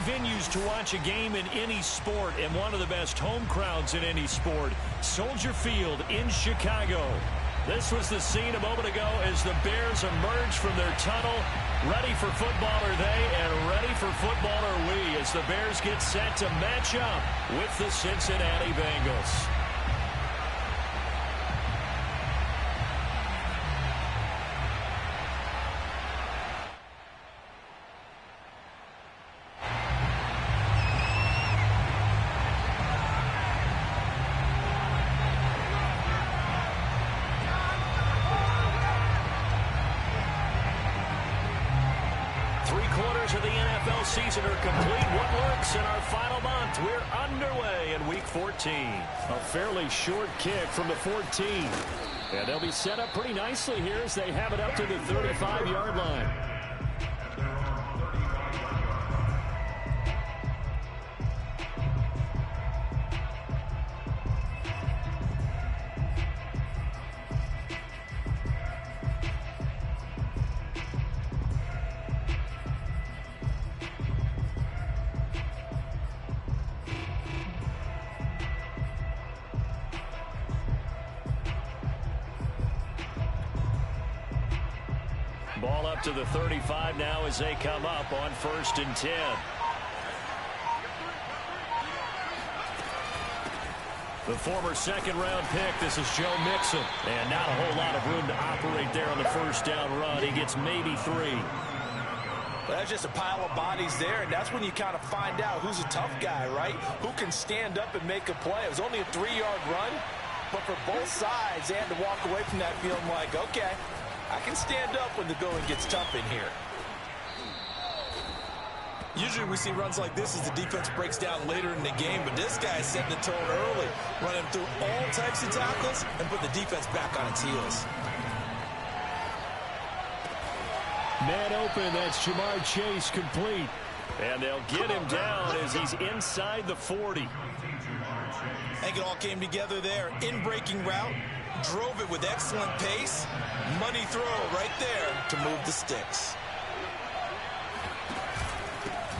venues to watch a game in any sport and one of the best home crowds in any sport. Soldier Field in Chicago. This was the scene a moment ago as the Bears emerged from their tunnel. Ready for football are they, and ready for football are we, as the Bears get set to match up with the Cincinnati Bengals. Season are complete. What works in our final month? We're underway in week 14. A fairly short kick from the 14. And they'll be set up pretty nicely here as they have it up to the 35-yard line. Ball up to the 35 now as they come up on 1st and 10. The former second-round pick, this is Joe Mixon. And not a whole lot of room to operate there on the first down run. He gets maybe 3. Well, that's just a pile of bodies there, and that's when you kind of find out who's a tough guy, right? Who can stand up and make a play. It was only a 3-yard run, but for both sides, they had to walk away from that feeling like, okay, I can stand up when the going gets tough in here. Usually we see runs like this as the defense breaks down later in the game, but this guy is setting the tone early, running through all types of tackles and put the defense back on its heels. Man open, that's Jamar Chase complete. And they'll get him down as he's inside the 40. I think it all came together there. In-breaking route, drove it with excellent pace. Money throw right there to move the sticks.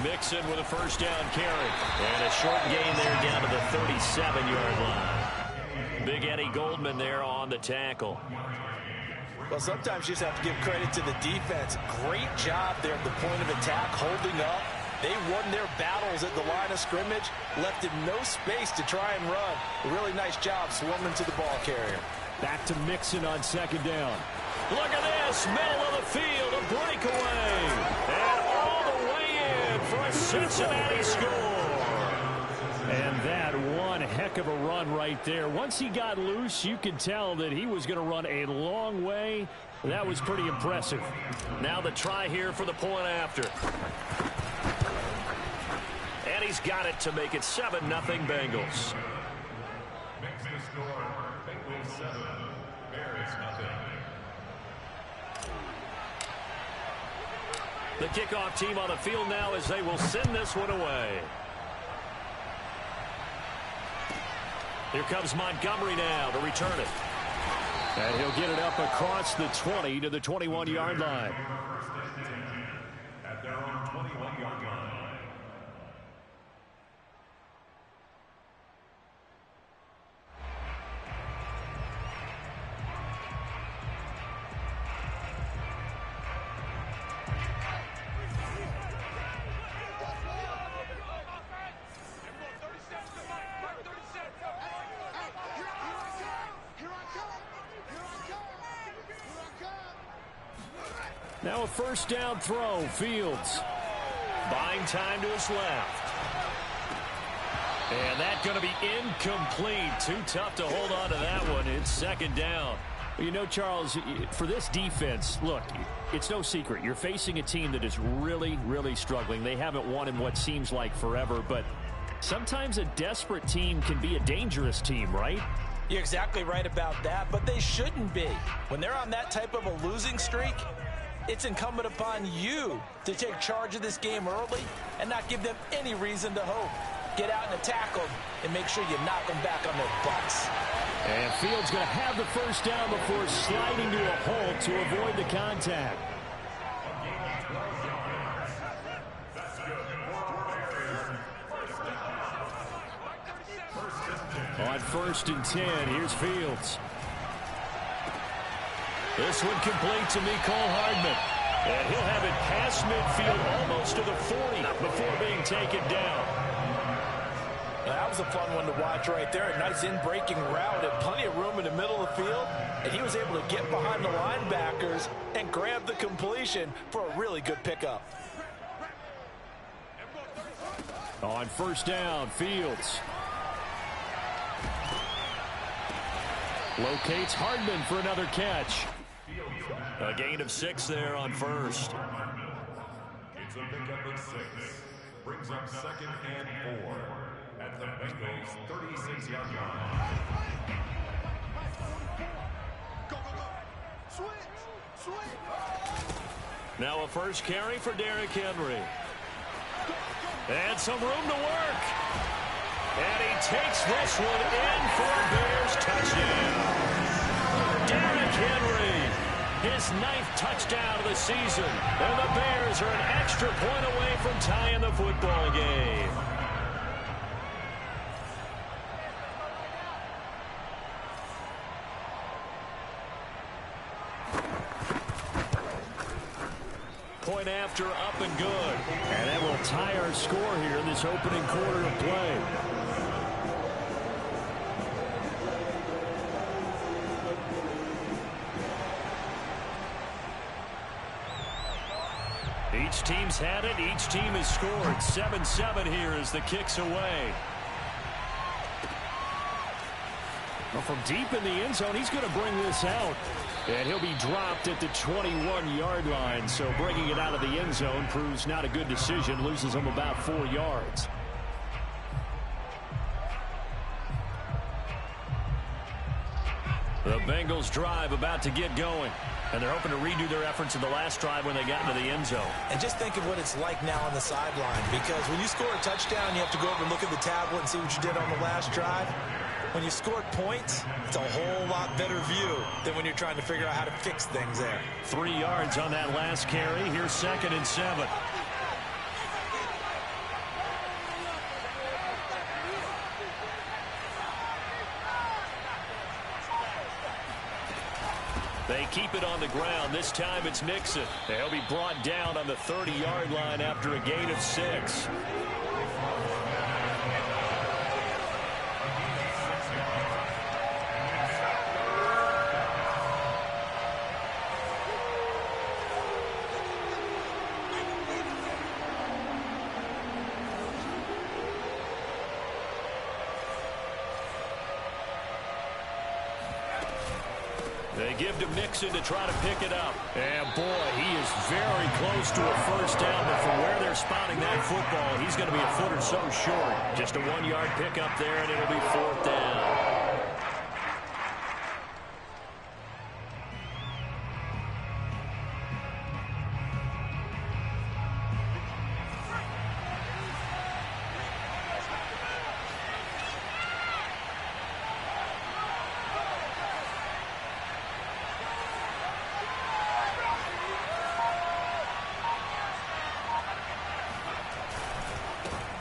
Mixon with a first down carry. And a short gain there down to the 37-yard line. Big Eddie Goldman there on the tackle. Well, sometimes you just have to give credit to the defense. Great job there at the point of attack, holding up. They won their battles at the line of scrimmage, left him no space to try and run. A really nice job swarming to the ball carrier. Back to Mixon on second down. Look at this, middle of the field, a breakaway. And all the way in for a Cincinnati score. And that one heck of a run right there. Once he got loose, you could tell that he was going to run a long way. That was pretty impressive. Now the try here for the point after. And he's got it to make it 7-0 Bengals. The kickoff team on the field now as they will send this one away. Here comes Montgomery now to return it. And he'll get it up across the 20 to the 21-yard line. At their own 21-yard line. Now a first down throw, Fields. Buying time to his left. And that's going to be incomplete. Too tough to hold on to that one. It's second down. Well, you know, Charles, for this defense, look, it's no secret. You're facing a team that is really, really struggling. They haven't won in what seems like forever, but sometimes a desperate team can be a dangerous team, right? You're exactly right about that, but they shouldn't be. When they're on that type of a losing streak, it's incumbent upon you to take charge of this game early and not give them any reason to hope. Get out and attack them and make sure you knock them back on their butts. And Fields going to have the first down before sliding to a hole to avoid the contact. 1st and 10. Here's Fields. This one complete to Mecole Hardman. And he'll have it past midfield almost to the 40 before being taken down. That was a fun one to watch right there. A nice in-breaking route and plenty of room in the middle of the field. And he was able to get behind the linebackers and grab the completion for a really good pickup. On 1st down, Fields. Locates Hardman for another catch. A gain of 6 there on 1st. It's a pickup of 6. Brings up 2nd and 4 at the Bengals 36-yard line. Go, go, go. Switch. Now a first carry for Derrick Henry. And some room to work. And he takes this one in for a Bears touchdown. Derrick Henry, his 9th touchdown of the season. And the Bears are an extra point away from tying the football game. Point after, up and good. And that will tie our score here in this opening quarter of play. Each team's had it. Each team has scored. 7-7 here as the kick's away. Well, from deep in the end zone, he's going to bring this out. And he'll be dropped at the 21-yard line. So bringing it out of the end zone proves not a good decision. Loses him about 4 yards. The Bengals drive about to get going. And they're hoping to redo their efforts in the last drive when they got into the end zone. And just think of what it's like now on the sideline. Because when you score a touchdown, you have to go over and look at the tablet and see what you did on the last drive. When you scored points, it's a whole lot better view than when you're trying to figure out how to fix things there. 3 yards on that last carry. Here's 2nd and 7. They keep it on the ground. This time it's Mixon. They'll be brought down on the 30-yard line after a gain of 6. They give to Mixon to try to pick it up. And, boy, he is very close to a first down. But from where they're spotting that football, he's going to be a foot or so short. Just a 1-yard pickup there, and it'll be 4th down.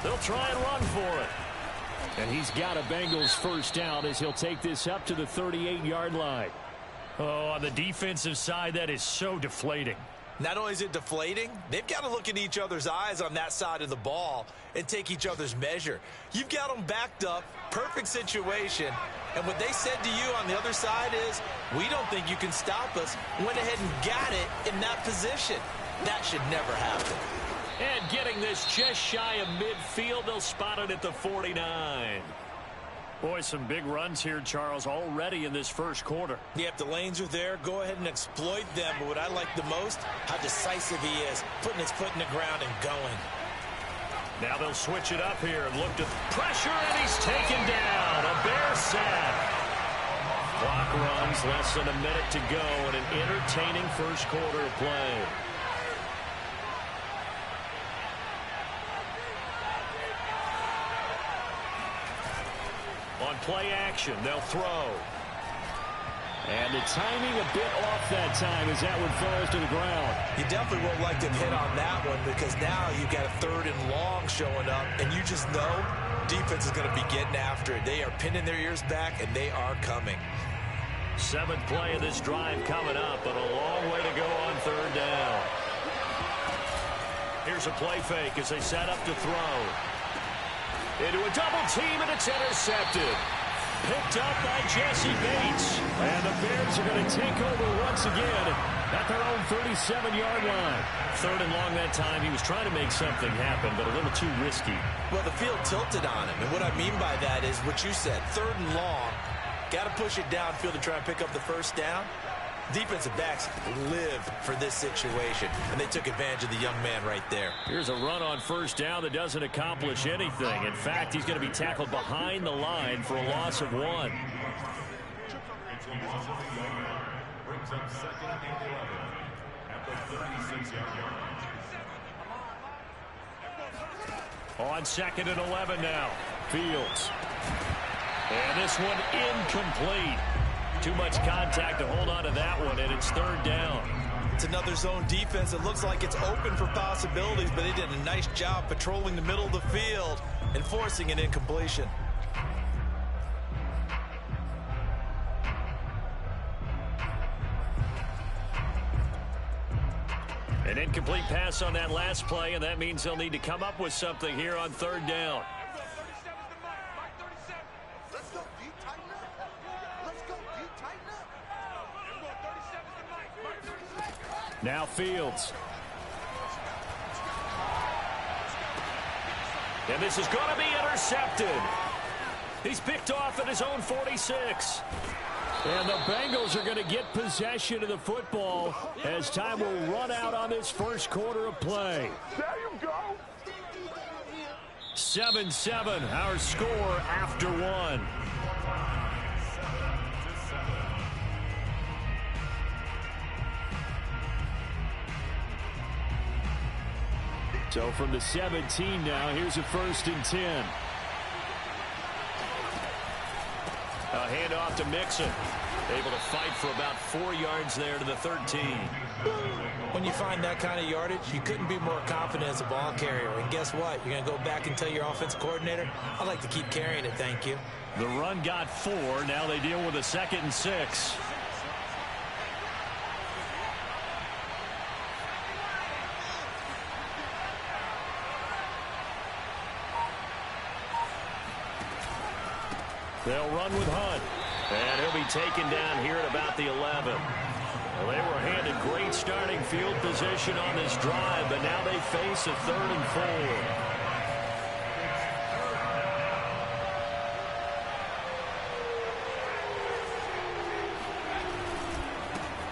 They'll try and run for it. And he's got a Bengals first down as he'll take this up to the 38-yard line. Oh, on the defensive side, that is so deflating. Not only is it deflating, they've got to look at each other's eyes on that side of the ball and take each other's measure. You've got them backed up, perfect situation, and what they said to you on the other side is, we don't think you can stop us. Went ahead and got it in that position. That should never happen. And getting this just shy of midfield, they'll spot it at the 49. Boy, some big runs here, Charles, already in this first quarter. Yeah, if the lanes are there, go ahead and exploit them. But what I like the most, how decisive he is, putting his foot in the ground and going. Now they'll switch it up here and look to pressure, and he's taken down. A Bear sack. Clock runs, less than a minute to go, and an entertaining first quarter of play. On play action, they'll throw. And the timing a bit off that time as that one falls to the ground. You definitely won't like to hit on that one because now you've got a 3rd and long showing up, and you just know defense is going to be getting after it. They are pinning their ears back, and they are coming. 7th play of this drive coming up, but a long way to go on 3rd down. Here's a play fake as they set up to throw. Into a double team, and it's intercepted. Picked up by Jesse Bates. And the Bears are going to take over once again at their own 37-yard line. 3rd and long that time. He was trying to make something happen, but a little too risky. Well, the field tilted on him. And what I mean by that is what you said. 3rd and long. Got to push it downfield to try and pick up the first down. Defensive backs live for this situation, and they took advantage of the young man right there. Here's a run on 1st down that doesn't accomplish anything. In fact, he's going to be tackled behind the line for a loss of 1. It's a loss of a yard. Brings up 2nd and 11 at the 36-yard line. On 2nd and 11 now. Fields. And this one incomplete. Too much contact to hold on to that one, and it's 3rd down. It's another zone defense. It looks like it's open for possibilities, but they did a nice job patrolling the middle of the field and forcing an incompletion. An incomplete pass on that last play, and that means they'll need to come up with something here on 3rd down. Now Fields. And this is going to be intercepted. He's picked off at his own 46. And the Bengals are going to get possession of the football as time will run out on this first quarter of play. There you go. 7-7, our score after 1. So from the 17 now, here's a 1st and 10. A handoff to Mixon. Able to fight for about 4 yards there to the 13. When you find that kind of yardage, you couldn't be more confident as a ball carrier. And guess what? You're going to go back and tell your offensive coordinator, I'd like to keep carrying it, thank you. The run got 4. Now they deal with a 2nd and 6. They'll run with Hunt. And he'll be taken down here at about the 11. Well, they were handed great starting field position on this drive, but now they face a 3rd and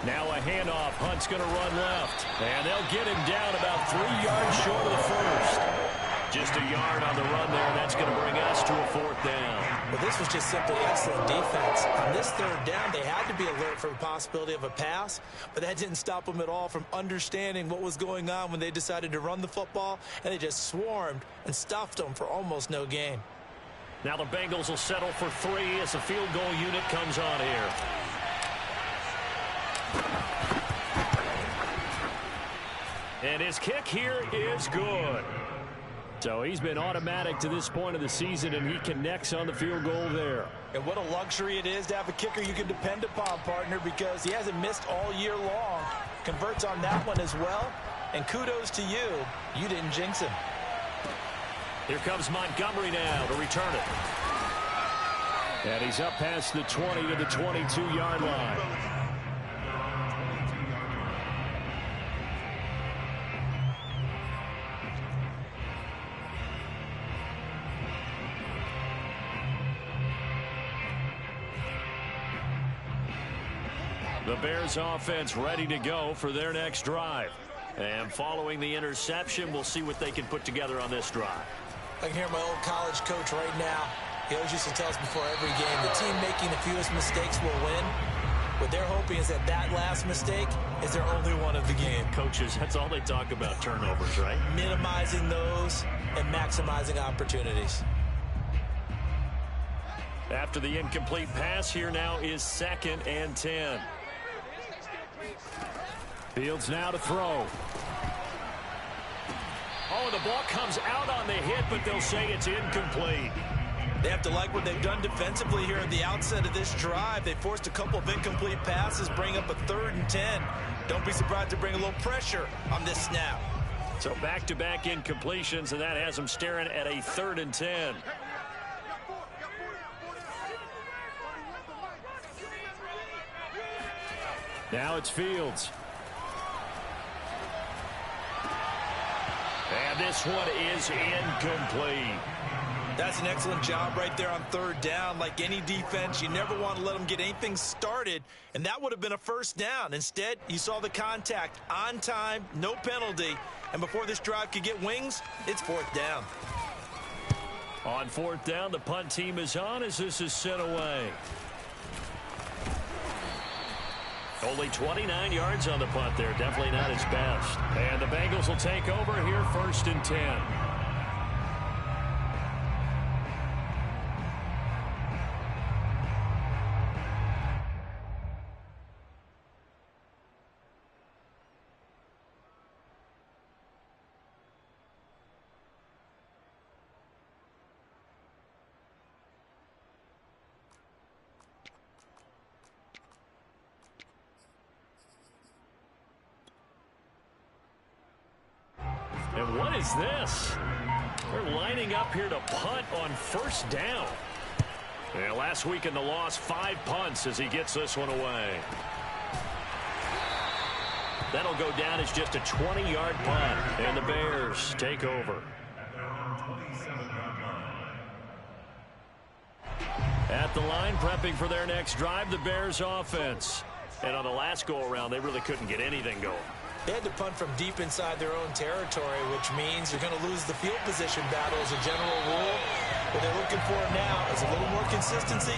4. Now a handoff. Hunt's going to run left. And they'll get him down about 3 yards short of the first. Just a yard on the run there. That's going to bring us to a 4th down. But this was just simply excellent defense. On this 3rd down, they had to be alert for the possibility of a pass, but that didn't stop them at all from understanding what was going on when they decided to run the football, and they just swarmed and stuffed them for almost no gain. Now the Bengals will settle for 3 as the field goal unit comes on here. And his kick here is good. So he's been automatic to this point of the season, and he connects on the field goal there. And what a luxury it is to have a kicker you can depend upon, partner, because he hasn't missed all year long. Converts on that one as well. And kudos to you. You didn't jinx him. Here comes Montgomery now to return it. And he's up past the 20 to the 22-yard line. The Bears offense ready to go for their next drive. And following the interception, we'll see what they can put together on this drive. I can hear my old college coach right now. He always used to tell us before every game, the team making the fewest mistakes will win. What they're hoping is that that last mistake is their only one of the game. Coaches, that's all they talk about, turnovers, right? Minimizing those and maximizing opportunities. After the incomplete pass, here now is 2nd and 10. Fields now to throw. Oh, and the ball comes out on the hit, but they'll say it's incomplete. They have to like what they've done defensively here at the outset of this drive. They forced a couple of incomplete passes, bring up a 3rd and 10. Don't be surprised to bring a little pressure on this snap. So back-to-back incompletions, and that has them staring at a 3rd and 10. Now it's Fields. And this one is incomplete. That's an excellent job right there on 3rd down. Like any defense, you never want to let them get anything started, and that would have been a 1st down. Instead, you saw the contact on time, no penalty, and before this drive could get wings, it's 4th down. On 4th down, the punt team is on as this is sent away. Only 29 yards on the punt there. Definitely not his best. And the Bengals will take over here 1st and 10. And what is this? They're lining up here to punt on 1st down. And last week in the loss, 5 punts as he gets this one away. That'll go down as just a 20-yard punt. And the Bears take over. At the line, prepping for their next drive, the Bears offense. And on the last go-around, they really couldn't get anything going. They had to punt from deep inside their own territory, which means you're going to lose the field position battle as a general rule. What they're looking for now is a little more consistency,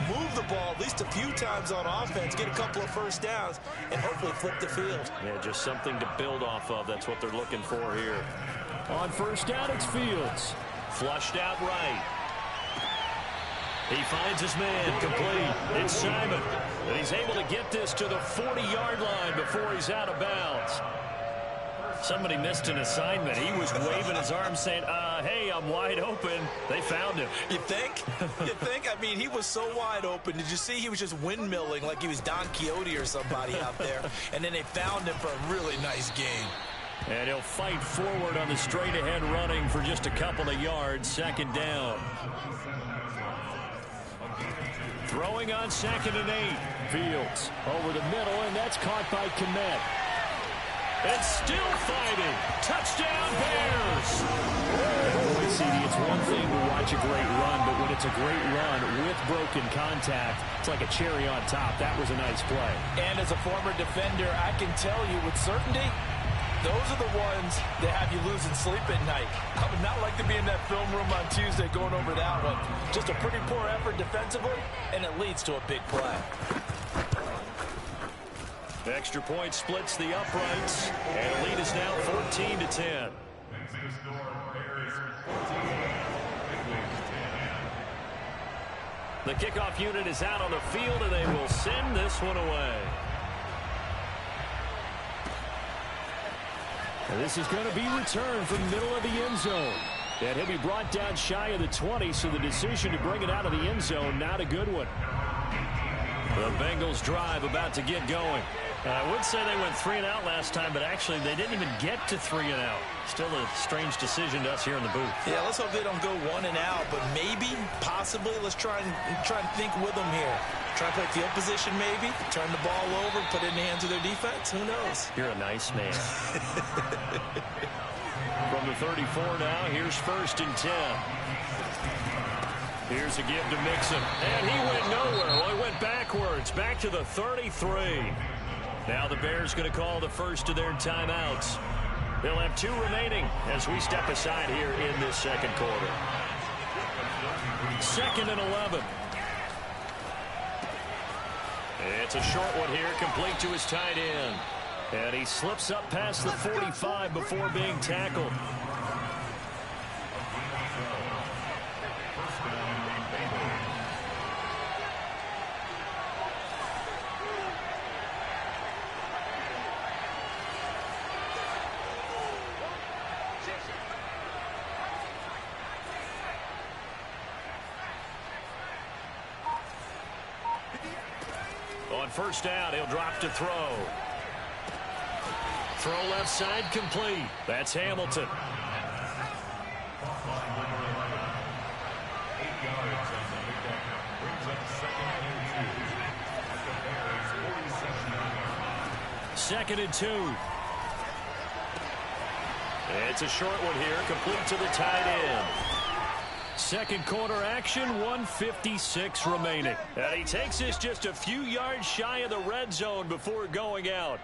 move the ball at least a few times on offense, get a couple of 1st downs, and hopefully flip the field. Yeah, just something to build off of. That's what they're looking for here. On 1st down, it's Fields. Flushed out right. He finds his man, complete. It's Simon. And he's able to get this to the 40-yard line before he's out of bounds. Somebody missed an assignment. He was waving his arms saying, hey, I'm wide open. They found him. You think? You think? I mean, he was so wide open. Did you see he was just windmilling like he was Don Quixote or somebody out there? And then they found him for a really nice gain. And he'll fight forward on the straight-ahead running for just a couple of yards. 2nd down. Throwing on 2nd and 8. Fields over the middle, and that's caught by Kmet. And still fighting. Touchdown, Bears. Boy, CD, it's one thing to watch a great run, but when it's a great run with broken contact, it's like a cherry on top. That was a nice play. And as a former defender, I can tell you with certainty, those are the ones that have you losing sleep at night. I would not like to be in that film room on Tuesday going over that one. Just a pretty poor effort defensively, and it leads to a big play. The extra point splits the uprights, and the lead is now 14-10. The kickoff unit is out on the field, and they will send this one away. And this is going to be returned from the middle of the end zone. And he'll be brought down shy of the 20, so the decision to bring it out of the end zone, not a good one. The Bengals drive about to get going. And I would say they went 3 and out last time, but actually they didn't even get to 3 and out. Still a strange decision to us here in the booth. Yeah, let's hope they don't go 1 and out, but maybe, possibly, let's try and think with them here. Try and play field position maybe, turn the ball over, put it in the hands of their defense. Who knows? You're a nice man. From the 34 now, here's 1st and 10. Here's a give to Mixon. And he went nowhere. Well, he went backwards, back to the 33. Now the Bears going to call the first of their timeouts. They'll have 2 remaining as we step aside here in this 2nd quarter. 2nd and 11. It's a short one here, complete to his tight end. And he slips up past the 45 before being tackled. On first down, he'll drop to throw. Throw left side complete. That's Hamilton. 8 yards on the pickup. Brings up second and 2. At the Bears' 47 yard line. 2nd and 2. It's a short one here, complete to the tight end. Second quarter action, 1:56 remaining. And he takes this just a few yards shy of the red zone before going out.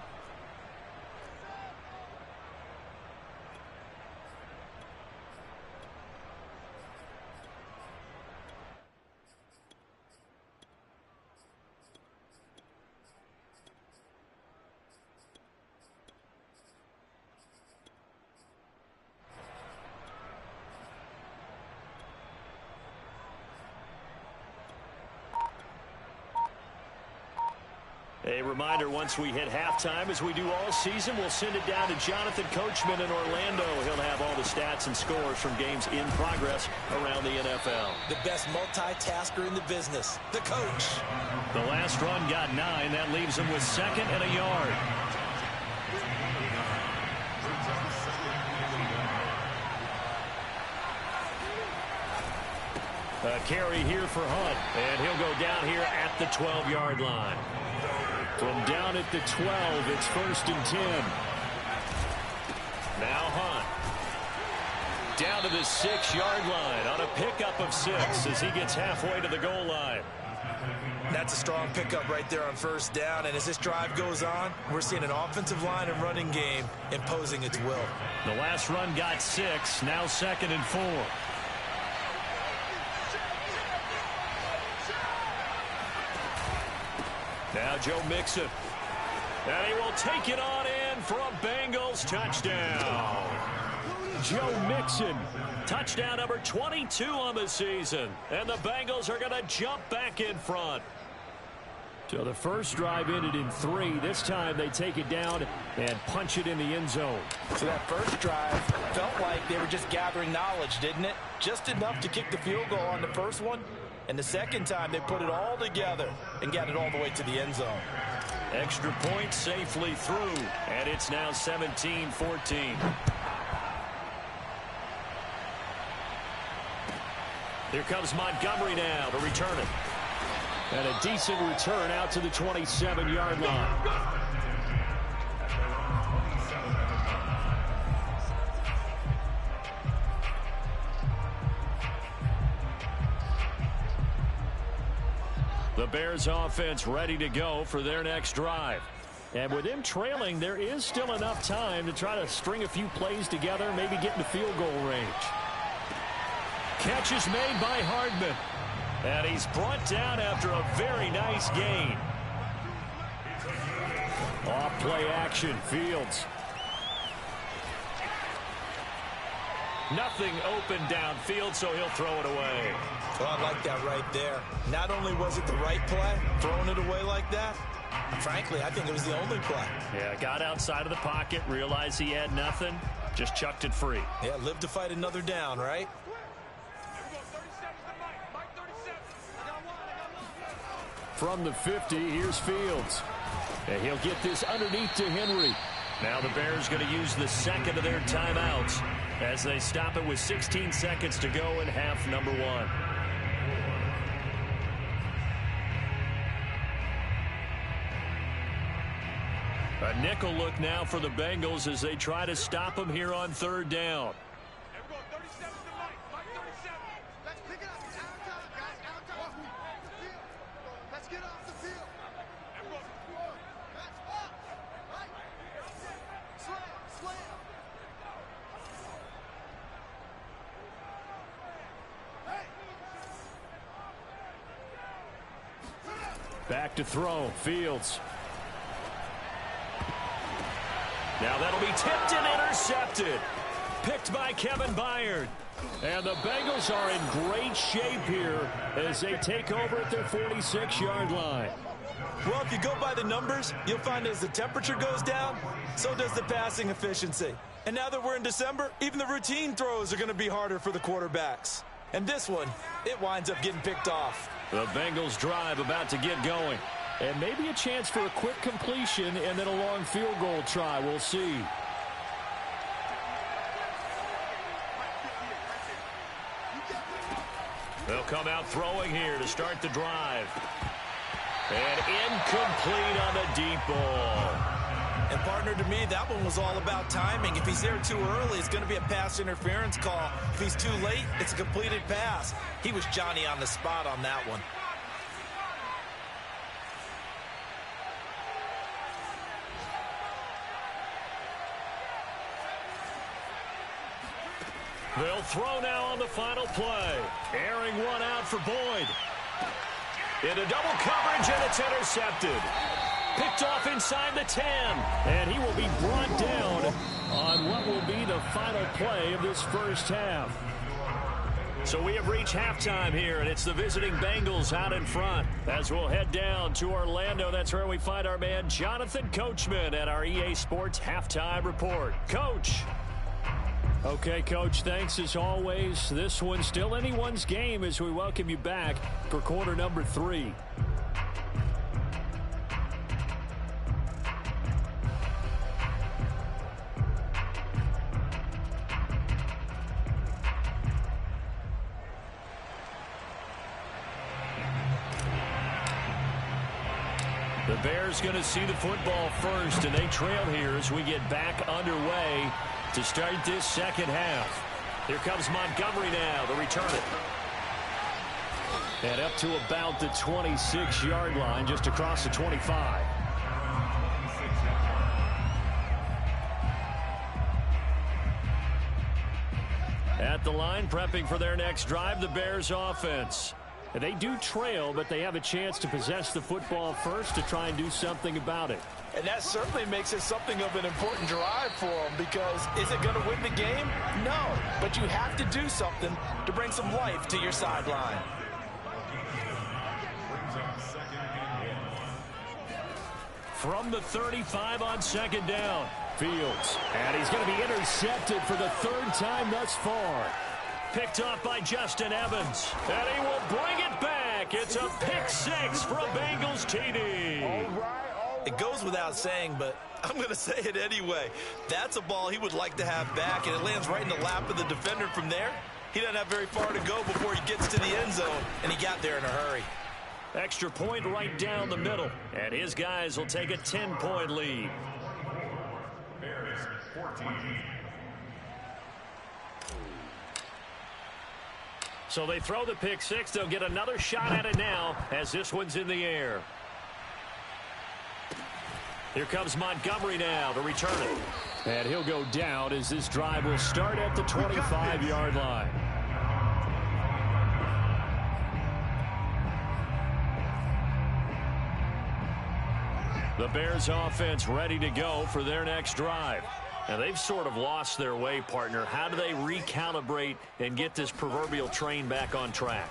A reminder, once we hit halftime, as we do all season, we'll send it down to Jonathan Coachman in Orlando. He'll have all the stats and scores from games in progress around the NFL. The best multitasker in the business, the coach. The last run got 9. That leaves him with 2nd and a yard. A carry here for Hunt, and he'll go down here at the 12-yard line. From down at the 12, it's 1st and 10. Now Hunt. Down to the 6-yard line on a pickup of 6 as he gets halfway to the goal line. That's a strong pickup right there on first down, and as this drive goes on, we're seeing an offensive line and running game imposing its will. The last run got 6, now 2nd and 4. Now Joe Mixon. And he will take it on in for a Bengals touchdown. Joe Mixon, touchdown number 22 on the season. And the Bengals are going to jump back in front. So the first drive ended in 3. This time they take it down and punch it in the end zone. So that first drive felt like they were just gathering knowledge, didn't it? Just enough to kick the field goal on the first one. And the second time, they put it all together and got it all the way to the end zone. Extra point safely through, and it's now 17-14. Here comes Montgomery now to return it. And a decent return out to the 27-yard line. The Bears offense ready to go for their next drive. And with them trailing, there is still enough time to try to string a few plays together, maybe get into field goal range. Catch is made by Hardman. And he's brought down after a very nice gain. Off play action, Fields. Nothing open downfield, so he'll throw it away. Well, I like that right there. Not only was it the right play, throwing it away like that, frankly, I think it was the only play. Yeah, got outside of the pocket, realized he had nothing, just chucked it free. Yeah, live to fight another down, right? From the 50, here's Fields. And he'll get this underneath to Henry. Now the Bears going to use the second of their timeouts as they stop it with 16 seconds to go in half number 1. A nickel look now for the Bengals as they try to stop them here on 3rd down. Back to throw, Fields. Now that'll be tipped and intercepted. Picked by Kevin Byard. And the Bengals are in great shape here as they take over at their 46-yard line. Well, if you go by the numbers, you'll find as the temperature goes down, so does the passing efficiency. And now that we're in December, even the routine throws are going to be harder for the quarterbacks. And this one, it winds up getting picked off. The Bengals drive about to get going. And maybe a chance for a quick completion and then a long field goal try. We'll see. They'll come out throwing here to start the drive. And incomplete on the deep ball. And, partner, to me, that one was all about timing. If he's there too early, it's going to be a pass interference call. If he's too late, it's a completed pass. He was Johnny on the spot on that one. They'll throw now on the final play. Airing one out for Boyd. Into double coverage, and it's intercepted. Picked off inside the 10. And he will be brought down on what will be the final play of this first half. So we have reached halftime here, and it's the visiting Bengals out in front. As we'll head down to Orlando, that's where we find our man Jonathan Coachman at our EA Sports Halftime Report. Coach. Okay, Coach, thanks as always. This one's still anyone's game as we welcome you back for quarter number 3. The Bears going to see the football first, and they trail here as we get back underway to start this second half. Here comes Montgomery now to return it. And up to about the 26-yard line, just across the 25. At the line, prepping for their next drive, the Bears offense. And they do trail, but they have a chance to possess the football first to try and do something about it. And that certainly makes it something of an important drive for them, because is it going to win the game? No, but you have to do something to bring some life to your sideline. From the 35 on second down, Fields. And he's going to be intercepted for the third time thus far. Picked off by Justin Evans. And he will bring it back. It's a pick six for a Bengals TD. It goes without saying, but I'm going to say it anyway. That's a ball he would like to have back, and it lands right in the lap of the defender from there. He doesn't have very far to go before he gets to the end zone, and he got there in a hurry. Extra point right down the middle. And his guys will take a 10-point lead. Bears 14. So they throw the pick six. They'll get another shot at it now as this one's in the air. Here comes Montgomery now to return it. And he'll go down as this drive will start at the 25-yard line. The Bears offense ready to go for their next drive. Now, they've sort of lost their way, partner. How do they recalibrate and get this proverbial train back on track?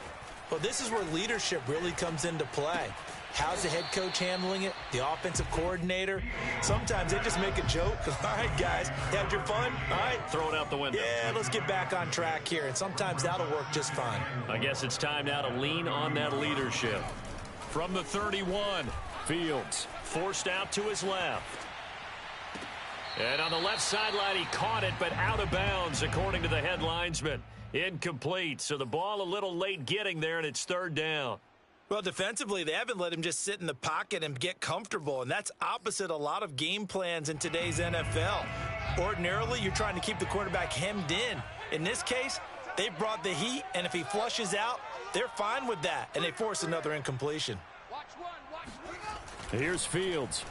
Well, this is where leadership really comes into play. How's the head coach handling it? The offensive coordinator? Sometimes they just make a joke. All right, guys, you had your fun? All right. Throw it out the window. Yeah, let's get back on track here. And sometimes that'll work just fine. I guess it's time now to lean on that leadership. From the 31, Fields forced out to his left. And on the left sideline, he caught it, but out of bounds, according to the head linesman. Incomplete, so the ball a little late getting there, and it's third down. Well, defensively, they haven't let him just sit in the pocket and get comfortable, and that's opposite a lot of game plans in today's NFL. Ordinarily, you're trying to keep the quarterback hemmed in. In this case, they brought the heat, and if he flushes out, they're fine with that, and they force another incompletion. Here's Fields.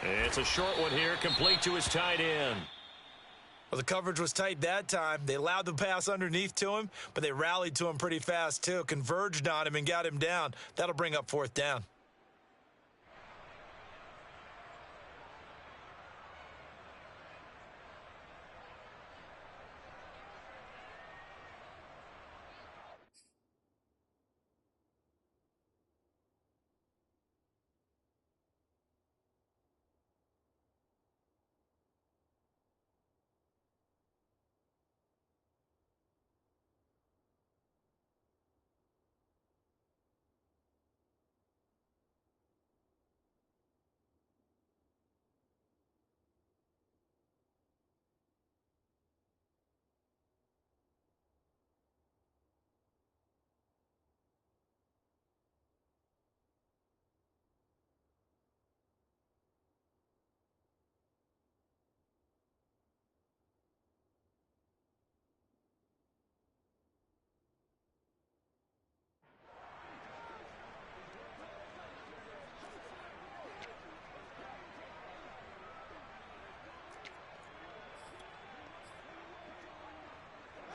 It's a short one here, complete to his tight end. Well, the coverage was tight that time. They allowed the pass underneath to him, but they rallied to him pretty fast, too. Converged on him and got him down. That'll bring up fourth down.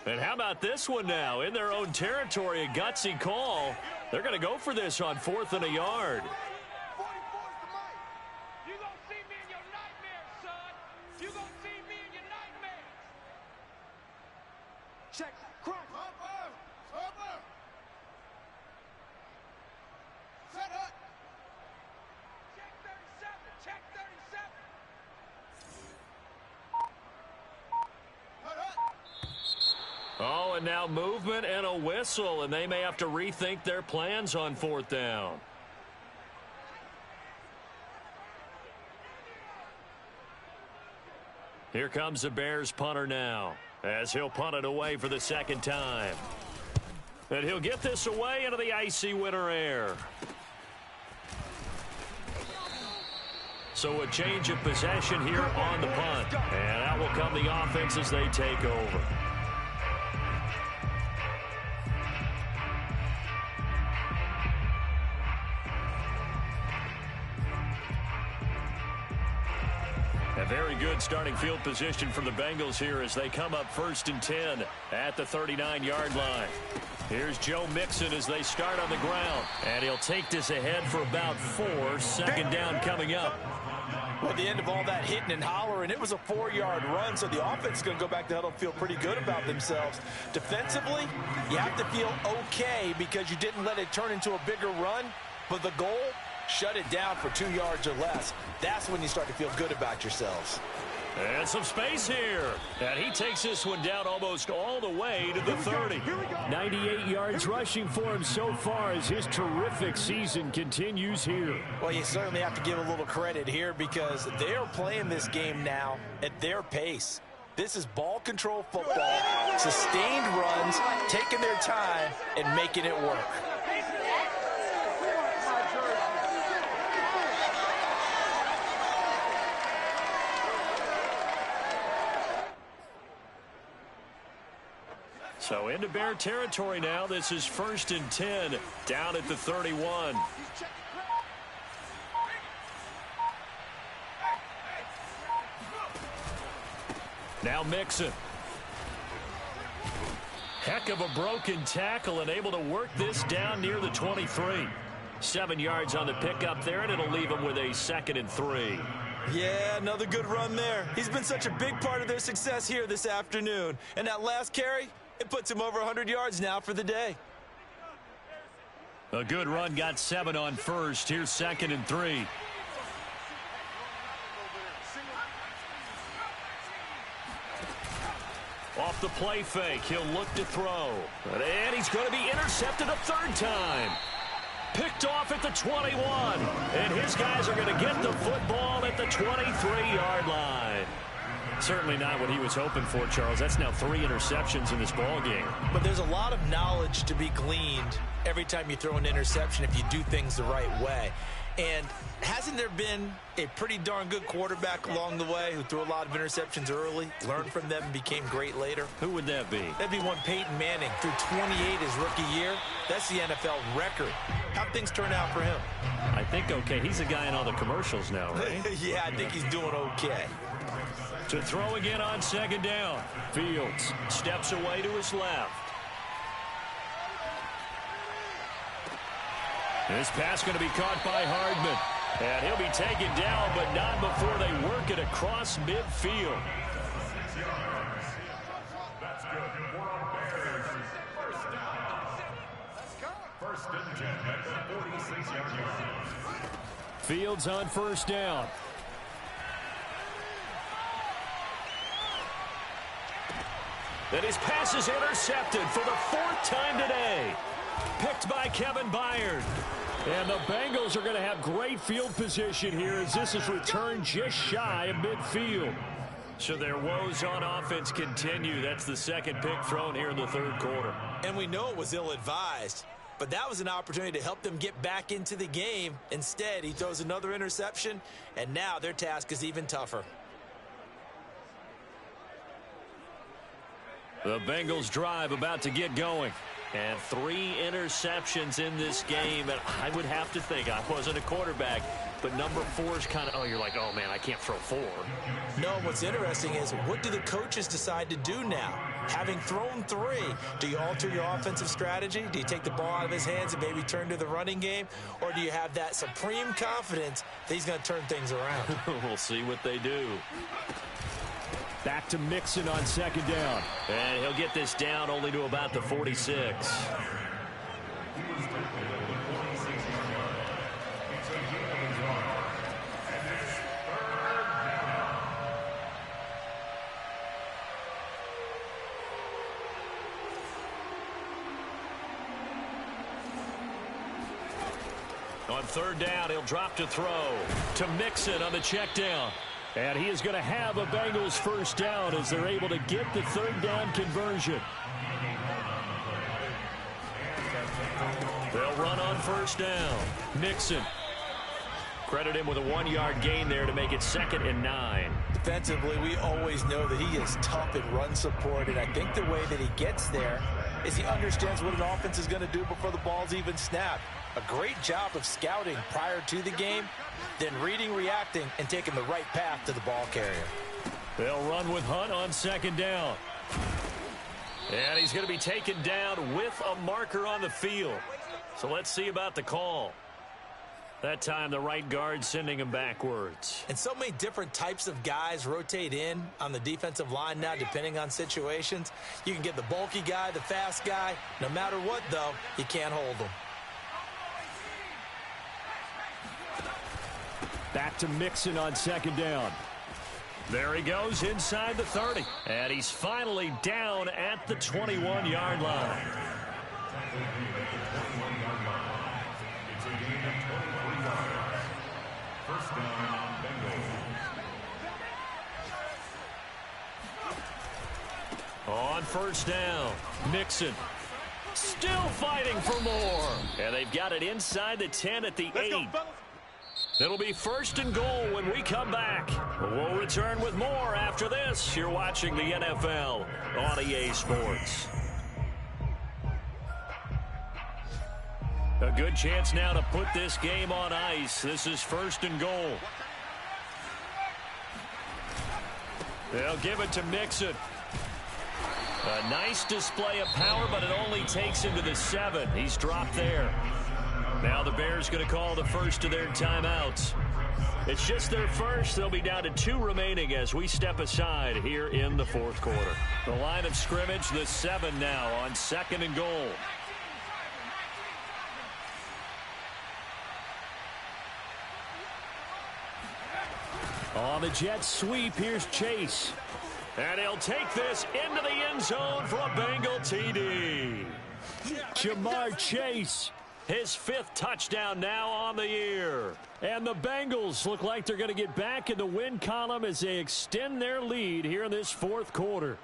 And how about this one now? In their own territory, a gutsy call. They're going to go for this on 4th and a yard. 44's the mic. You gonna see me in your nightmares, son. You gonna see me in your nightmares. Check. Crack. Stopper. Set up. Check 37. Check 37. Oh, and now movement and a whistle, and they may have to rethink their plans on 4th down. Here comes the Bears punter now, as he'll punt it away for the second time. And he'll get this away into the icy winter air. So a change of possession here on the punt. And out will come the offense as they take over. A very good starting field position from the Bengals here as they come up 1st and 10 at the 39-yard line. Here's Joe Mixon as they start on the ground. And he'll take this ahead for about 4. 2nd down coming up. Well, at the end of all that hitting and hollering, it was a 4-yard run, so the offense is going to go back to huddle and feel pretty good about themselves. Defensively, you have to feel okay because you didn't let it turn into a bigger run, but the goal, shut it down for 2 yards or less. That's when you start to feel good about yourselves. And some space here. And he takes this one down almost all the way to the 30. 98 yards rushing for him so far as his terrific season continues here. Well, you certainly have to give a little credit here because they're playing this game now at their pace. This is ball control football, sustained runs, taking their time, and making it work. So into Bear territory now. This is 1st and 10 down at the 31. Now Mixon. Heck of a broken tackle and able to work this down near the 23. 7 yards on the pickup there, and it'll leave him with a 2nd and 3. Yeah, another good run there. He's been such a big part of their success here this afternoon. And that last carry, it puts him over 100 yards now for the day. A good run, got 7 on 1st. Here's 2nd and 3. Off the play fake, he'll look to throw. And he's going to be intercepted a 3rd time. Picked off at the 21. And his guys are going to get the football at the 23-yard line. Certainly not what he was hoping for, Charles. That's now 3 interceptions in this ball game. But there's a lot of knowledge to be gleaned every time you throw an interception if you do things the right way. And hasn't there been a pretty darn good quarterback along the way who threw a lot of interceptions early, learned from them, and became great later? Who would that be? That'd be one Peyton Manning. Threw 28 his rookie year. That's the NFL record. How'd things turn out for him? I think okay. He's a guy in all the commercials now, right? Yeah, I think he's doing okay. To throw again on 2nd down. Fields steps away to his left. This pass going to be caught by Hardman. And he'll be taken down, but not before they work it across midfield. That's good. For our Bears. 1st down. 1st and 10 at the 46-yard line. Fields on 1st down. And his pass is intercepted for the 4th time today. Picked by Kevin Byard. And the Bengals are going to have great field position here as this is returned just shy of midfield. So their woes on offense continue. That's the 2nd pick thrown here in the 3rd quarter. And we know it was ill-advised, but that was an opportunity to help them get back into the game. Instead, he throws another interception, and now their task is even tougher. The Bengals drive about to get going. And 3 interceptions in this game. And I would have to think, I wasn't a quarterback, but number 4 is kind of, oh, you're like, oh, man, I can't throw 4. know what's interesting is, what do the coaches decide to do now? Having thrown 3, do you alter your offensive strategy? Do you take the ball out of his hands and maybe turn to the running game? Or do you have that supreme confidence that he's going to turn things around? We'll see what they do. Back to Mixon on second down. And he'll get this down only to about the 46. On third down, he'll drop to throw to Mixon on the check down. And he is going to have a Bengals first down as they're able to get the third down conversion. They'll run on first down. Mixon. Credit him with a 1-yard gain there to make it 2nd and 9. Defensively, we always know that he is tough in run support, and I think the way that he gets there is he understands what an offense is going to do before the ball's even snapped. A great job of scouting prior to the game, then reading, reacting, and taking the right path to the ball carrier. They'll run with Hunt on second down. And he's going to be taken down with a marker on the field. So let's see about the call. That time the right guard sending him backwards. And so many different types of guys rotate in on the defensive line now, depending on situations. You can get the bulky guy, the fast guy. No matter what, though, you can't hold them. Back to Mixon on second down. There he goes inside the 30. And he's finally down at the 21-yard line. First down, Bengals. On first down, Mixon still fighting for more. And they've got it inside the 10 at the 8. It'll be 1st and goal when we come back. We'll return with more after this. You're watching the NFL on EA Sports. A good chance now to put this game on ice. This is 1st and goal. They'll give it to Mixon. A nice display of power, but it only takes him to the 7. He's dropped there. Now the Bears going to call the first of their timeouts. It's just their first. They'll be down to 2 remaining as we step aside here in the 4th quarter. The line of scrimmage, the 7 now on 2nd and goal. On the jet sweep, here's Chase. And he'll take this into the end zone for a Bengal TD. Jamar Chase. His 5th touchdown now on the year. And the Bengals look like they're going to get back in the win column as they extend their lead here in this 4th quarter.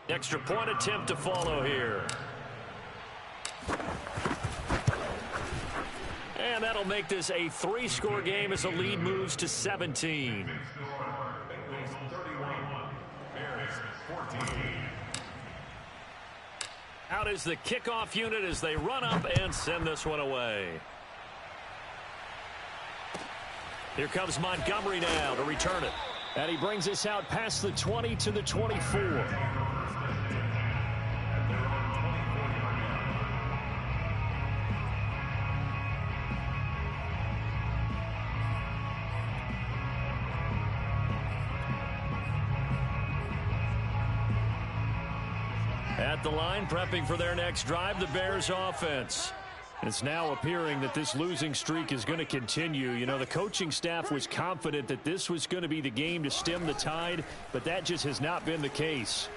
Extra point attempt to follow here. And that'll make this a 3-score game as the lead moves to 17. Bengals 31, Bears 14. Out is the kickoff unit as they run up and send this one away. Here comes Montgomery now to return it. And he brings us out past the 20 to the 24. At the line, prepping for their next drive, the Bears offense. It's now appearing that this losing streak is going to continue. You know, the coaching staff was confident that this was going to be the game to stem the tide, but that just has not been the case.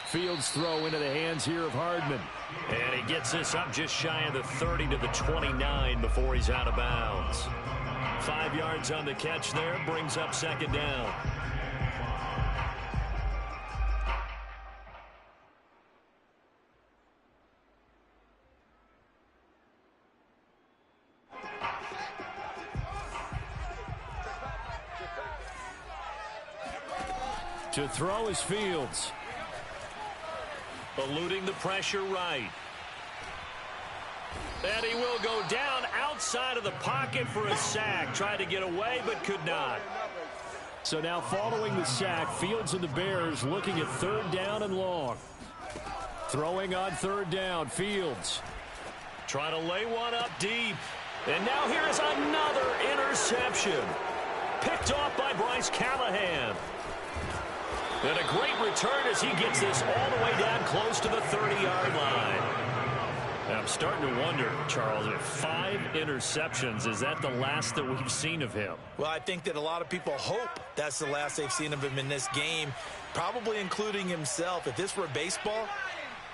Fields throw into the hands here of Hardman. And he gets this up just shy of the 30 to the 29 before he's out of bounds. 5 yards on the catch there, brings up 2nd down. To throw is Fields. Eluding the pressure right. And he will go down outside of the pocket for a sack. Tried to get away, but could not. So now following the sack, Fields and the Bears looking at 3rd down and long. Throwing on 3rd down, Fields. Trying to lay one up deep. And now here's another interception. Picked off by Bryce Callahan. And a great return as he gets this all the way down close to the 30-yard line. Now I'm starting to wonder, Charles, if 5 interceptions, is that the last that we've seen of him? Well, I think that a lot of people hope that's the last they've seen of him in this game, probably including himself. If this were baseball,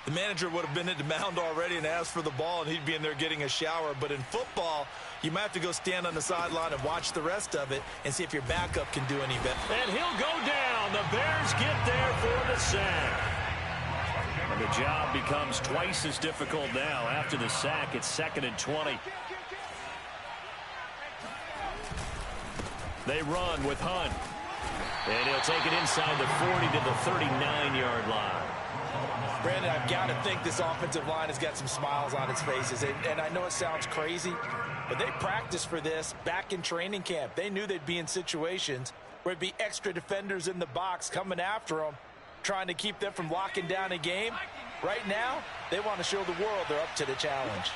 the manager would have been at the mound already and asked for the ball, and he'd be in there getting a shower. But in football, you might have to go stand on the sideline and watch the rest of it and see if your backup can do any better. And he'll go down. The Bears get there for the sack. And the job becomes twice as difficult now. After the sack, it's 2nd and 20. They run with Hunt. And he'll take it inside the 40 to the 39-yard line. Brandon, I've got to think this offensive line has got some smiles on its faces. And I know it sounds crazy, but they practiced for this back in training camp. They knew they'd be in situations where there'd be extra defenders in the box coming after them, trying to keep them from locking down a game. Right now, they want to show the world they're up to the challenge.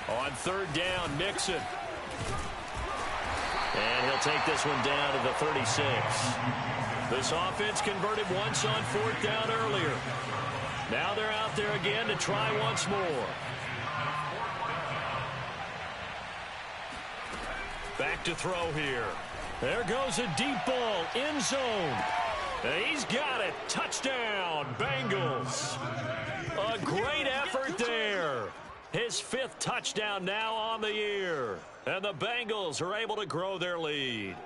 On 3rd down, Mixon. And he'll take this one down to the 36. This offense converted once on 4th down earlier. Now they're out there again to try once more. Back to throw here. There goes a deep ball, end zone. And he's got it. Touchdown, Bengals. A great effort there. His 5th touchdown now on the year. And the Bengals are able to grow their lead.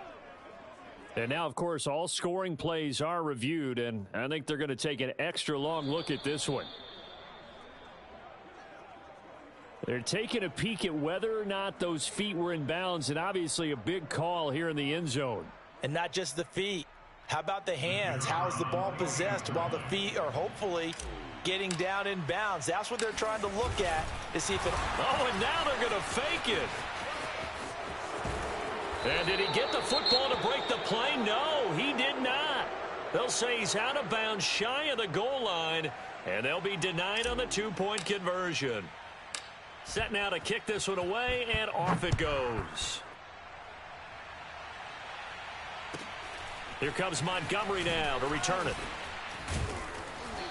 And now, of course, all scoring plays are reviewed, and I think they're going to take an extra long look at this one. They're taking a peek at whether or not those feet were in bounds, and obviously a big call here in the end zone. And not just the feet. How about the hands? How is the ball possessed while the feet are hopefully getting down in bounds? That's what they're trying to look at to see if it... Oh, and now they're going to fake it. And did he get the football to break the play? No, he did not. They'll say he's out of bounds shy of the goal line, and they'll be denied on the 2-point conversion. Set now to kick this one away, and off it goes. Here comes Montgomery now to return it.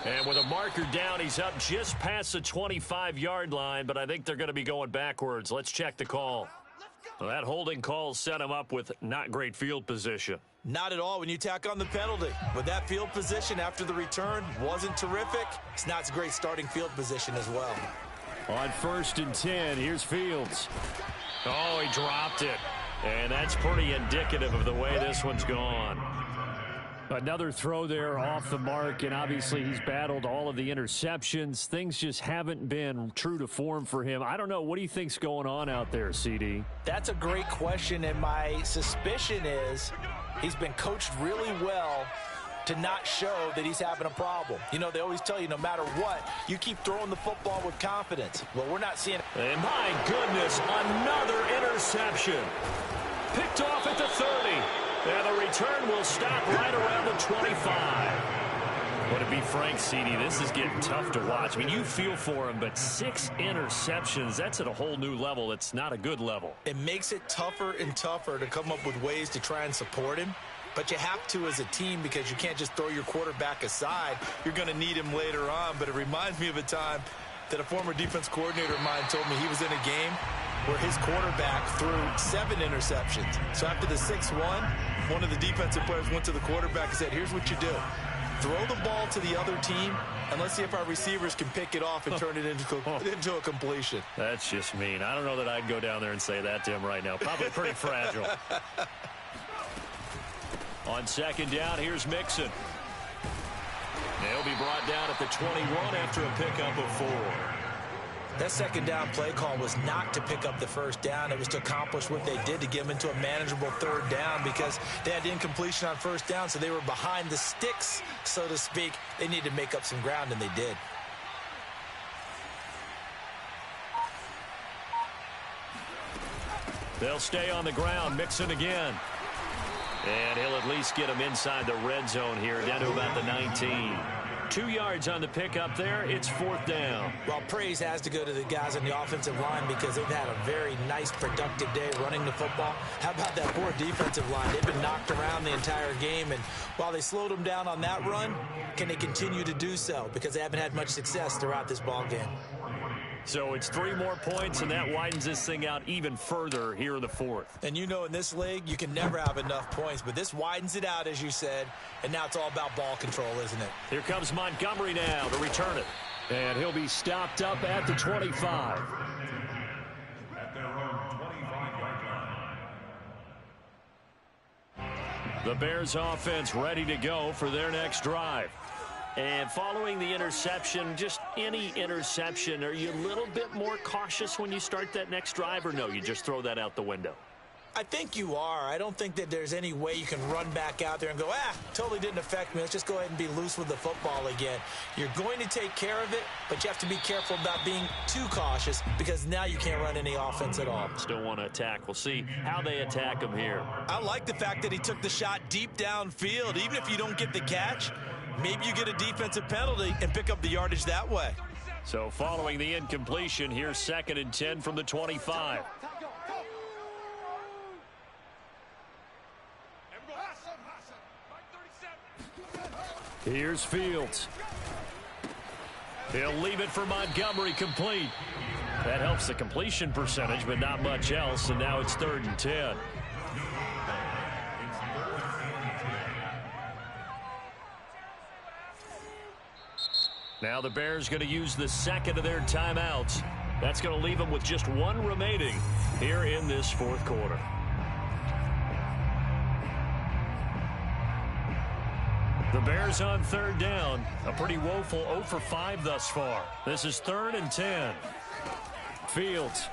And with a marker down, he's up just past the 25-yard line, but I think they're going to be going backwards. Let's check the call. Well, that holding call set him up with not great field position. Not at all when you tack on the penalty. But that field position after the return wasn't terrific. It's not a great starting field position as well. On 1st and 10, here's Fields. Oh, he dropped it. And that's pretty indicative of the way this one's gone. Another throw there off the mark, and obviously he's battled all of the interceptions. Things just haven't been true to form for him. I don't know. What do you think's going on out there, CD? That's a great question, and my suspicion is he's been coached really well to not show that he's having a problem. You know, they always tell you no matter what, you keep throwing the football with confidence. Well, we're not seeing it. And my goodness, another interception. Picked off at the 30. And the return will stop right around the 25. But to be frank, CD, this is getting tough to watch. I mean, you feel for him, but 6 interceptions, that's at a whole new level. It's not a good level. It makes it tougher and tougher to come up with ways to try and support him. But you have to as a team because you can't just throw your quarterback aside. You're going to need him later on. But it reminds me of a time that a former defense coordinator of mine told me he was in a game where his quarterback threw 7 interceptions. So after the 6th one of the defensive players went to the quarterback and said, here's what you do. Throw the ball to the other team, and let's see if our receivers can pick it off and turn it into a completion. That's just mean. I don't know that I'd go down there and say that to him right now. Probably pretty fragile. On 2nd down, here's Mixon. He'll be brought down at the 21 after a pickup of 4. That second down play call was not to pick up the first down. It was to accomplish what they did, to get them into a manageable third down, because they had incompletion on first down, so they were behind the sticks, so to speak. They needed to make up some ground, and they did. They'll stay on the ground. Mixon again. And he'll at least get them inside the red zone here, down to about the 19. 2 yards on the pickup there. It's fourth down. Well, praise has to go to the guys on the offensive line because they've had a very nice, productive day running the football. How about that poor defensive line? They've been knocked around the entire game, and while they slowed them down on that run, can they continue to do so? Because they haven't had much success throughout this ball game. So it's 3 more points, and that widens this thing out even further here in the fourth. And you know, in this league, you can never have enough points, but this widens it out, as you said, and now it's all about ball control, isn't it? Here comes Montgomery now to return it. And he'll be stopped up at the 25. At their own 25-yard line. The Bears offense ready to go for their next drive. And following the interception, just any interception, are you a little bit more cautious when you start that next drive, or no, you just throw that out the window? I think you are. I don't think that there's any way you can run back out there and go, totally didn't affect me. Let's just go ahead and be loose with the football again. You're going to take care of it, but you have to be careful about being too cautious because now you can't run any offense at all. Still want to attack. We'll see how they attack him here. I like the fact that he took the shot deep downfield. Even if you don't get the catch, maybe you get a defensive penalty and pick up the yardage that way. So following the incompletion, here's 2nd and 10 from the 25. Here's Fields. He'll leave it for Montgomery, complete. That helps the completion percentage, but not much else, and now it's 3rd and 10. Now the Bears going to use the second of their timeouts. That's going to leave them with just 1 remaining here in this fourth quarter. The Bears on 3rd down. A pretty woeful 0 for 5 thus far. This is 3rd and 10. Fields.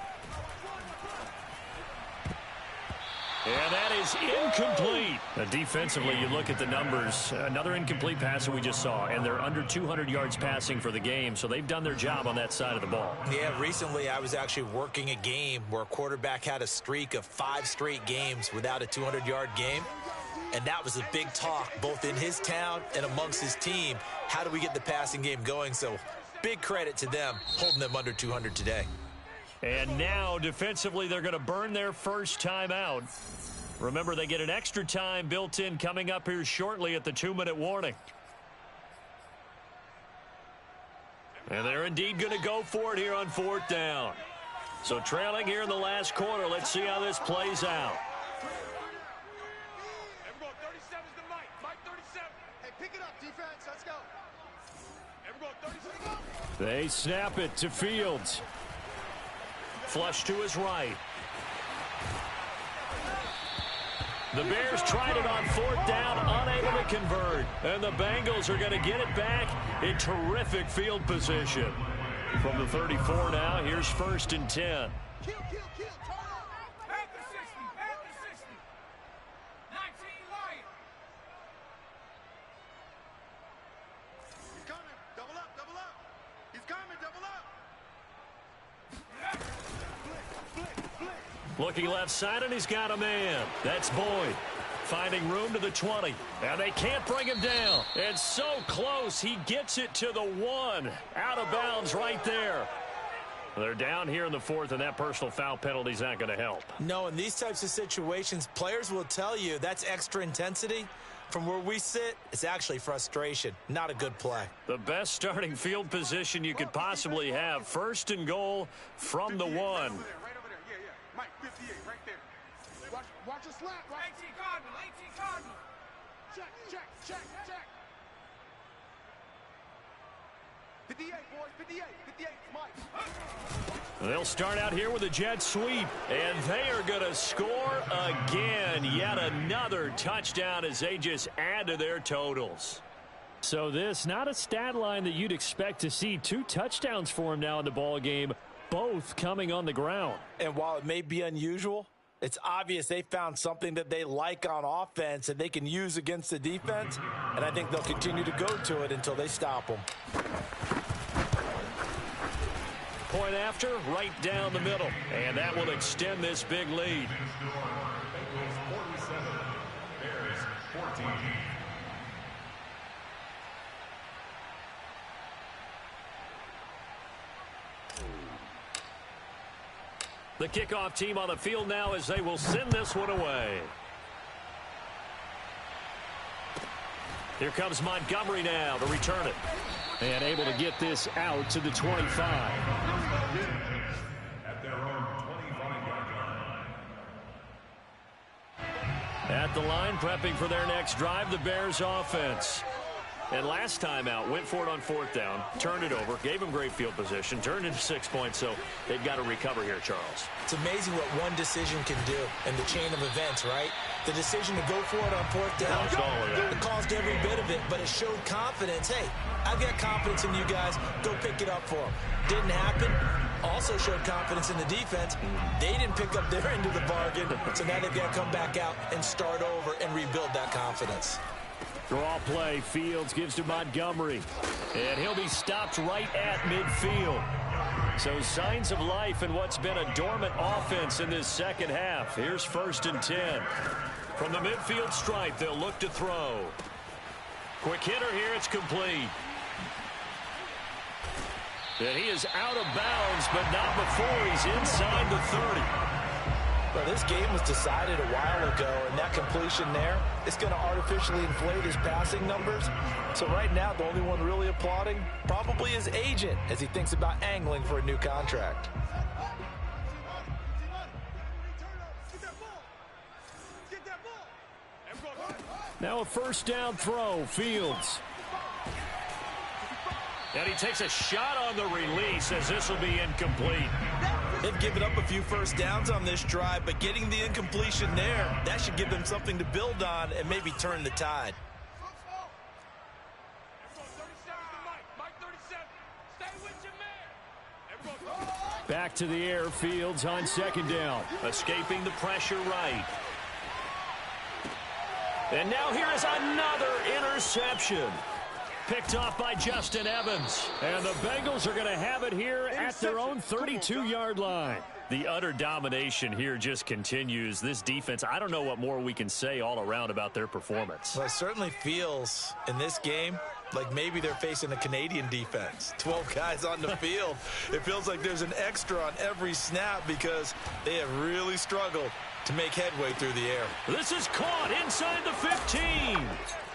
And that is incomplete. Defensively, you look at the numbers. Another incomplete pass that we just saw, and they're under 200 yards passing for the game, so they've done their job on that side of the ball. Yeah, recently I was actually working a game where a quarterback had a streak of 5 straight games without a 200-yard game, and that was a big talk both in his town and amongst his team. How do we get the passing game going? So big credit to them holding them under 200 today. And now, defensively, they're going to burn their first timeout. Remember, they get an extra time built in coming up here shortly at the 2-minute warning. And they're indeed going to go for it here on 4th down. So trailing here in the last quarter. Let's see how this plays out. Everyone, 37 is the Mike. Mike 37. Hey, pick it up, defense. Let's go. Everyone, 37. They snap it to Fields. Flush to his right. The Bears tried it on 4th down, unable to convert. And the Bengals are going to get it back in terrific field position. From the 34 now, here's 1st and 10. Kill, turn up. Back to 60, back to 60. 19 Lion. He's coming, double up. He's coming, double up. Looking left side, and he's got a man. That's Boyd. Finding room to the 20. And they can't bring him down. And so close, he gets it to the 1. Out of bounds right there. They're down here in the 4th, and that personal foul penalty is not going to help. No, in these types of situations, players will tell you that's extra intensity. From where we sit, it's actually frustration. Not a good play. The best starting field position you could possibly have. 1st and goal from the 1. Right over there. Yeah. Mike, 58, right there. Watch your slap. 18 Cardinal. Check. 58, boys, 58, Mike. They'll start out here with a jet sweep, and they are going to score again. Yet another touchdown as they just add to their totals. So this, not a stat line that you'd expect to see. 2 touchdowns for him now in the ball game. both coming on the ground. And while it may be unusual, it's obvious they found something that they like on offense and they can use against the defense, and I think they'll continue to go to it until they stop them. Point after, right down the middle. And that will extend this big lead. Bengals 47, Bears 14. The kickoff team on the field now as they will send this one away. Here comes Montgomery now to return it. And able to get this out to the 25. At their own 25-yard line. At the line, prepping for their next drive, the Bears offense. And last time out, went for it on fourth down, turned it over, gave them great field position, turned into 6 points, so they've got to recover here, Charles. It's amazing what one decision can do in the chain of events, right? The decision to go for it on fourth down, it caused every bit of it, but it showed confidence. Hey, I've got confidence in you guys. Go pick it up for them. Didn't happen. Also showed confidence in the defense. They didn't pick up their end of the bargain, so now they've got to come back out and start over and rebuild that confidence. Draw play, Fields gives to Montgomery. And he'll be stopped right at midfield. So signs of life in what's been a dormant offense in this second half. Here's 1st and 10. From the midfield stripe, they'll look to throw. Quick hitter here, it's complete. And he is out of bounds, but not before he's inside the 30. Well, this game was decided a while ago, and that completion there is going to artificially inflate his passing numbers. So right now, the only one really applauding probably his agent as he thinks about angling for a new contract. Now a first down throw, Fields. And he takes a shot on the release as this will be incomplete. They've given up a few first downs on this drive, but getting the incompletion there, that should give them something to build on and maybe turn the tide. Back to the air, Fields on second down. Escaping the pressure right. And now here is another interception. Picked off by Justin Evans. And the Bengals are going to have it here at their own 32-yard line. The utter domination here just continues. This defense, I don't know what more we can say all around about their performance. Well, it certainly feels in this game like maybe they're facing a Canadian defense. 12 guys on the field. It feels like there's an extra on every snap because they have really struggled to make headway through the air. This is caught inside the 15.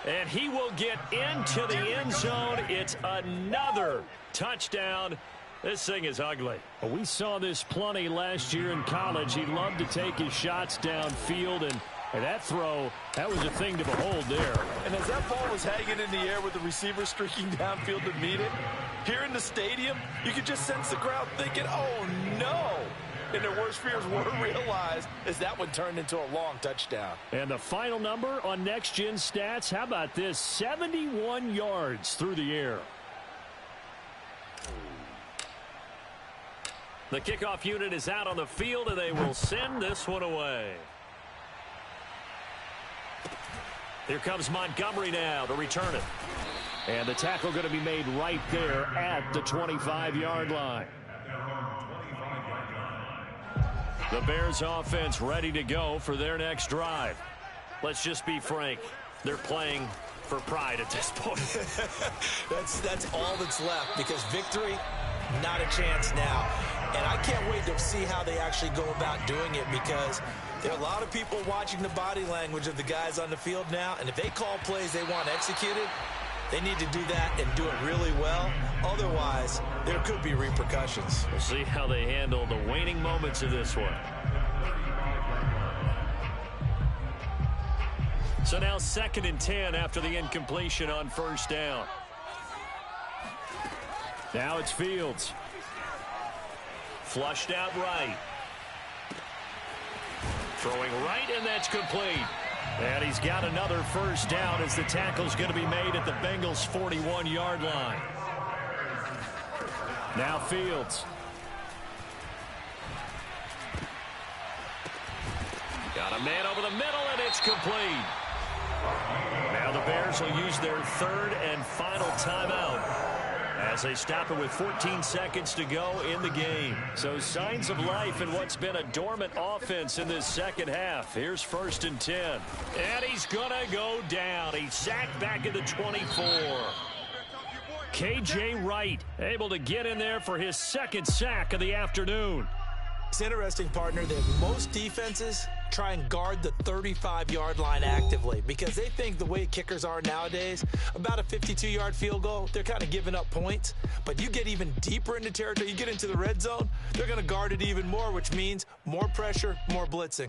And he will get into the end zone. It's another touchdown. This thing is ugly. We saw this plenty last year in college. He loved to take his shots downfield, and that throw, that was a thing to behold there. And as that ball was hanging in the air with the receiver streaking downfield to meet it, here in the stadium, you could just sense the crowd thinking, oh, no. And their worst fears were realized as that one turned into a long touchdown. And the final number on Next Gen Stats, how about this? 71 yards through the air. The kickoff unit is out on the field, and they will send this one away. Here comes Montgomery now to return it. And the tackle going to be made right there at the 25-yard line. The Bears offense ready to go for their next drive. Let's just be frank. They're playing for pride at this point. That's all that's left because victory, not a chance now. And I can't wait to see how they actually go about doing it because there are a lot of people watching the body language of the guys on the field now. And if they call plays they want executed, they need to do that and do it really well. Otherwise, there could be repercussions. We'll see how they handle the waning moments of this one. So now 2nd and 10 after the incompletion on first down. Now it's Fields. Flushed out right. Throwing right, and that's complete. And he's got another first down as the tackle's going to be made at the Bengals' 41-yard line. Now Fields. A man over the middle, and it's complete. Now the Bears will use their third and final timeout as they stop it with 14 seconds to go in the game. So signs of life in what's been a dormant offense in this second half. Here's 1st and 10. And he's going to go down. He's sacked back at the 24. K.J. Wright able to get in there for his second sack of the afternoon. It's interesting, partner, that most defenses try and guard the 35-yard line actively because they think the way kickers are nowadays, about a 52-yard field goal, they're kind of giving up points. But you get even deeper into territory, you get into the red zone, they're going to guard it even more, which means more pressure, more blitzing.